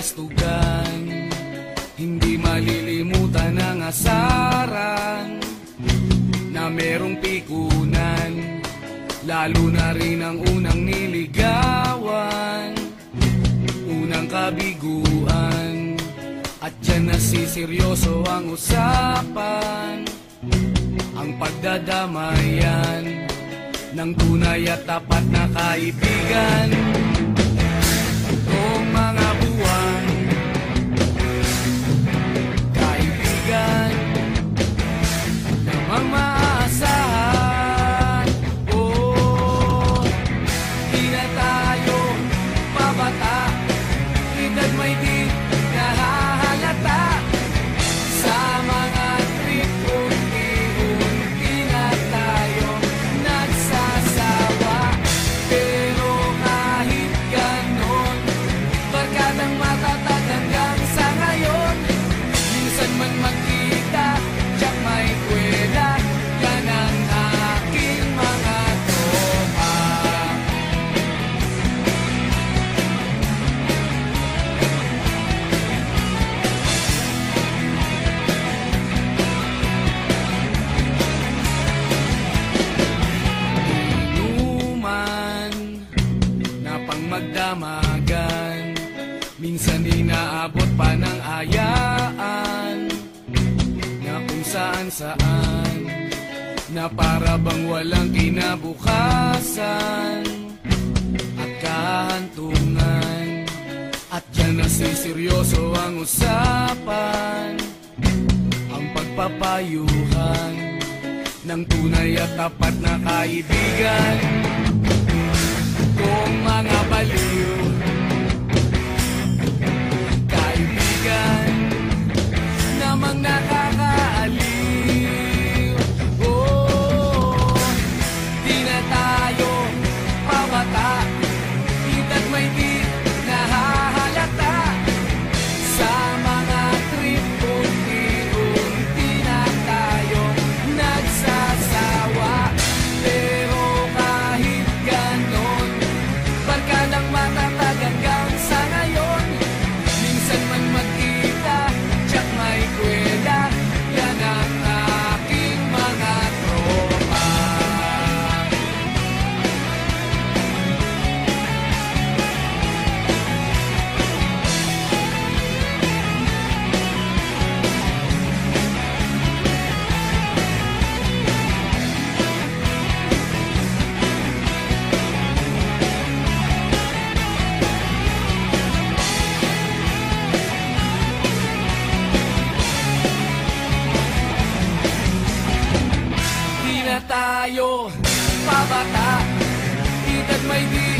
kastugan, hindi malilimutan ang asaran na merong pikunan, lalo na rin ang unang niligawan, unang kabiguan. At dyan nasiseryoso ang usapan, ang pagdadamayan ng tunay at tapat na kaibigan. Noong mga buwan, kaibigan namang maaasahan. Oh, di na tayo pabata, edad may di nahahalata. Sa mga trip, unti-unti na tayo nagsasawa. Pero kahit ganon, barkadang matatag hanggang sa ngayon. Minsan man magkita, tiyak may kwela, yan ang aking mga tropa. Inuman na pang magdamagan, minsan inaabot pa ng ayaan, na kung saan-saan, na para bang walang kinabukasan at kahantungan. At dyan nasiseryoso ang usapan, ang pagpapayuhan ng tunay at tapat na kaibigan. Kung mga baliw, kaibigan namang nakakaaliw. Oh, di na tayo pabata, edad may di nahahalata. Sa mga trip, unti-unti na tayo nagsasawa. Pero kahit ganon, barkadang matatag hanggang sa ngayon. Minsan man magkita, tiyak may kwela, yan ang aking mga tropa. Di na tayo pabata, edad may di